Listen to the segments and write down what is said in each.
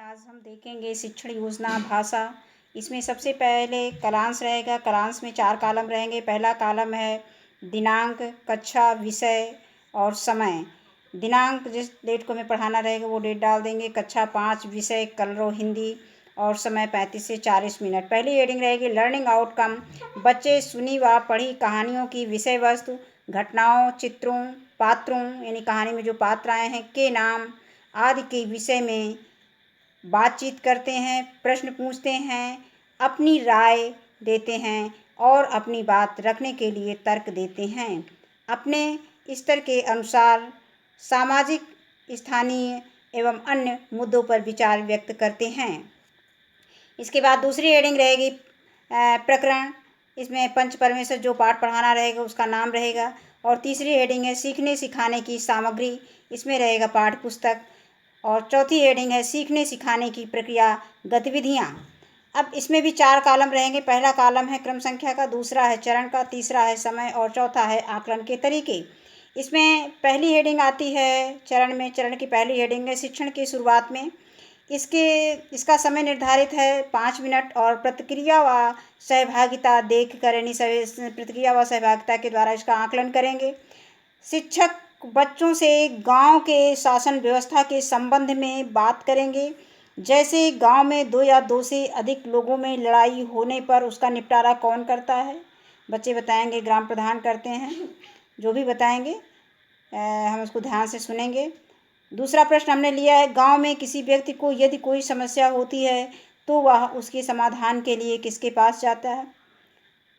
आज हम देखेंगे शिक्षण योजना भाषा। इसमें सबसे पहले कालांश रहेगा। कालांश में 4 कॉलम रहेंगे। पहला कॉलम है दिनांक, कक्षा, विषय और समय। दिनांक जिस डेट को हमें पढ़ाना रहेगा वो डेट डाल देंगे। कक्षा 5, विषय कलरव हिंदी और समय 35 से 40 मिनट। पहली हेडिंग रहेगी लर्निंग आउटकम। बच्चे सुनी व पढ़ी कहानियों की विषय वस्तु, घटनाओं, चित्रों, पात्रों यानी कहानी में जो पात्र आए हैं के नाम आदि के विषय में बातचीत करते हैं, प्रश्न पूछते हैं, अपनी राय देते हैं और अपनी बात रखने के लिए तर्क देते हैं। अपने स्तर के अनुसार सामाजिक, स्थानीय एवं अन्य मुद्दों पर विचार व्यक्त करते हैं। इसके बाद दूसरी हेडिंग रहेगी प्रकरण। इसमें पंच परमेश्वर जो पाठ पढ़ाना रहेगा उसका नाम रहेगा। और तीसरी हेडिंग है सीखने सिखाने की सामग्री। इसमें रहेगा पाठ पुस्तक। और चौथी हेडिंग है सीखने सिखाने की प्रक्रिया गतिविधियाँ। अब इसमें भी 4 कॉलम रहेंगे। पहला कॉलम है क्रम संख्या का, दूसरा है चरण का, तीसरा है समय और चौथा है आकलन के तरीके। इसमें पहली हेडिंग आती है चरण में। चरण की पहली हेडिंग है शिक्षण की शुरुआत में। इसका समय निर्धारित है 5 मिनट और प्रतिक्रिया व सहभागिता देखकर यानी प्रतिक्रिया व सहभागिता के द्वारा इसका आकलन करेंगे। शिक्षक बच्चों से गांव के शासन व्यवस्था के संबंध में बात करेंगे। जैसे गांव में 2 या 2 से अधिक लोगों में लड़ाई होने पर उसका निपटारा कौन करता है? बच्चे बताएंगे ग्राम प्रधान करते हैं। जो भी बताएंगे हम उसको ध्यान से सुनेंगे। दूसरा प्रश्न हमने लिया है गांव में किसी व्यक्ति को यदि कोई समस्या होती है तो वह उसके समाधान के लिए किसके पास जाता है?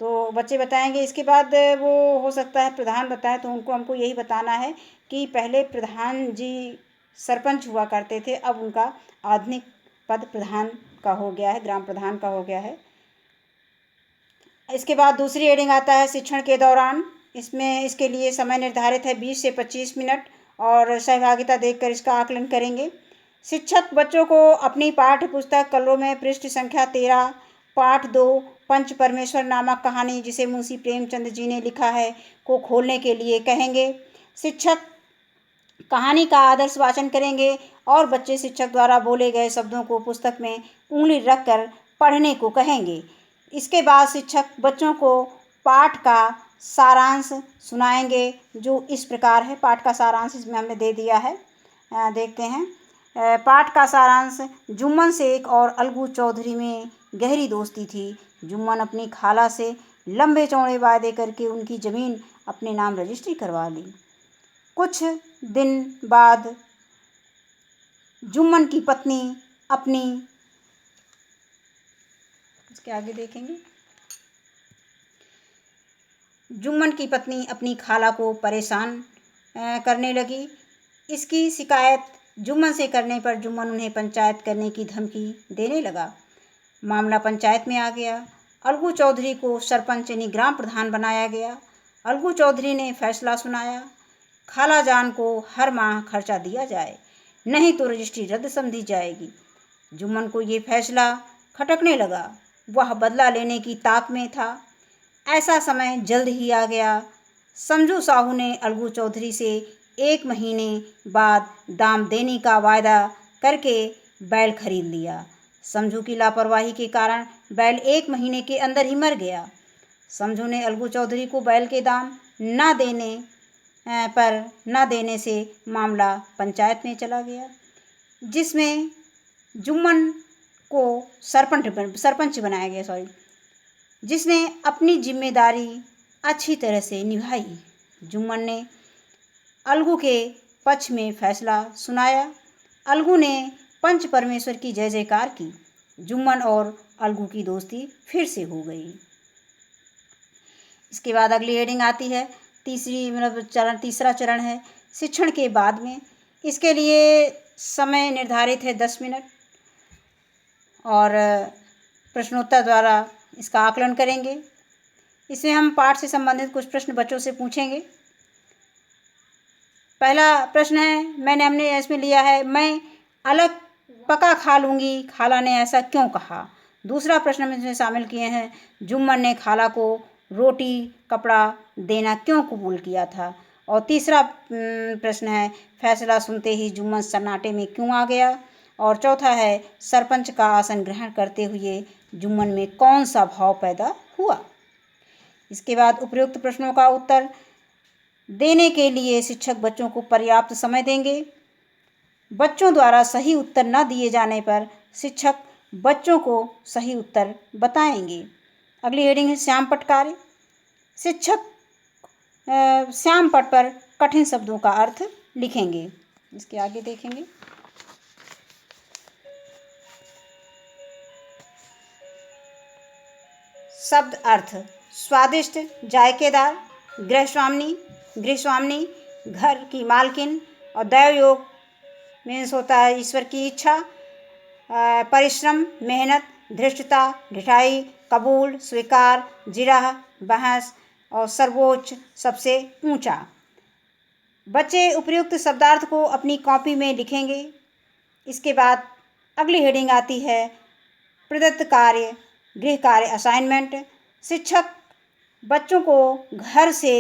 तो बच्चे बताएंगे। इसके बाद वो हो सकता है प्रधान बताए, तो हमको यही बताना है कि पहले प्रधान जी सरपंच हुआ करते थे, अब उनका आधुनिक पद प्रधान का हो गया है, ग्राम प्रधान का हो गया है। इसके बाद दूसरी हेडिंग आता है शिक्षण के दौरान। इसमें इसके लिए समय निर्धारित है 20 से 25 मिनट और सहभागिता देखकर इसका आकलन करेंगे। शिक्षक बच्चों को अपनी पाठ्य पुस्तक कलरों में पृष्ठ संख्या 13 पाठ 2 पंच परमेश्वर नामक कहानी जिसे मुंशी प्रेमचंद जी ने लिखा है को खोलने के लिए कहेंगे। शिक्षक कहानी का आदर्श वाचन करेंगे और बच्चे शिक्षक द्वारा बोले गए शब्दों को पुस्तक में उंगली रखकर पढ़ने को कहेंगे। इसके बाद शिक्षक बच्चों को पाठ का सारांश सुनाएंगे जो इस प्रकार है। पाठ का सारांश इसमें हमने दे दिया है, देखते हैं। पाठ का सारांश जुम्मन शेख और अलगू चौधरी में गहरी दोस्ती थी। जुम्मन अपनी खाला से लंबे चौड़े वादे करके उनकी ज़मीन अपने नाम रजिस्ट्री करवा ली। कुछ दिन बाद जुम्मन की पत्नी अपनी इसके आगे देखेंगे। जुम्मन की पत्नी अपनी खाला को परेशान करने लगी। इसकी शिकायत जुम्मन से करने पर जुम्मन उन्हें पंचायत करने की धमकी देने लगा। मामला पंचायत में आ गया। अलगू चौधरी को सरपंच यानी ग्राम प्रधान बनाया गया। अलगू चौधरी ने फैसला सुनाया खाला जान को हर माह खर्चा दिया जाए, नहीं तो रजिस्ट्री रद्द समझी जाएगी। जुम्मन को ये फैसला खटकने लगा। वह बदला लेने की ताक में था। ऐसा समय जल्द ही आ गया। समझू साहू ने अलगू चौधरी से 1 महीने बाद दाम देने का वायदा करके बैल खरीद लिया। समझू की लापरवाही के कारण बैल 1 महीने के अंदर ही मर गया। समझू ने अलगू चौधरी को बैल के दाम न देने से मामला पंचायत में चला गया, जिसमें जुम्मन को सरपंच बनाया गया, जिसने अपनी जिम्मेदारी अच्छी तरह से निभाई। जुम्मन ने अलगू के पक्ष में फैसला सुनाया। अलगू ने पंच परमेश्वर की जय जयकार की। जुम्मन और अलगू की दोस्ती फिर से हो गई। इसके बाद अगली हेडिंग आती है तीसरा चरण है शिक्षण के बाद में। इसके लिए समय निर्धारित है 10 मिनट और प्रश्नोत्तर द्वारा इसका आकलन करेंगे। इसमें हम पाठ से संबंधित कुछ प्रश्न बच्चों से पूछेंगे। पहला प्रश्न है हमने इसमें लिया है मैं अलग पका खा लूँगी, खाला ने ऐसा क्यों कहा। दूसरा प्रश्न हम इसमें शामिल किए हैं जुम्मन ने खाला को रोटी कपड़ा देना क्यों कबूल किया था। और तीसरा प्रश्न है फैसला सुनते ही जुम्मन सन्नाटे में क्यों आ गया। और चौथा है सरपंच का आसन ग्रहण करते हुए जुम्मन में कौन सा भाव पैदा हुआ। इसके बाद उपयुक्त प्रश्नों का उत्तर देने के लिए शिक्षक बच्चों को पर्याप्त समय देंगे। बच्चों द्वारा सही उत्तर न दिए जाने पर शिक्षक बच्चों को सही उत्तर बताएंगे। अगली हेडिंग है श्याम पट कार्य। शिक्षक श्याम पट पर कठिन शब्दों का अर्थ लिखेंगे। इसके आगे देखेंगे। शब्द अर्थ स्वादिष्ट, जायकेदार, गृहस्वामिनी, घर की मालकिन, और दैवयोग मीन्स होता है ईश्वर की इच्छा, परिश्रम, मेहनत, धृष्टता, ढिठाई, कबूल, स्वीकार, जिरह, बहस, और सर्वोच्च, सबसे ऊंचा। बच्चे उपयुक्त शब्दार्थ को अपनी कॉपी में लिखेंगे। इसके बाद अगली हेडिंग आती है प्रदत्त कार्य, गृह कार्य, असाइनमेंट। शिक्षक बच्चों को घर से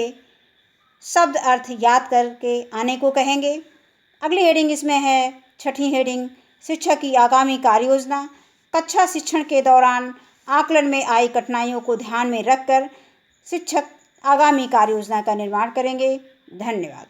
शब्द अर्थ याद करके आने को कहेंगे। अगली हेडिंग इसमें है छठी हेडिंग, शिक्षक की आगामी कार्य योजना। कक्षा शिक्षण के दौरान आकलन में आई कठिनाइयों को ध्यान में रखकर शिक्षक आगामी कार्य योजना का निर्माण करेंगे। धन्यवाद।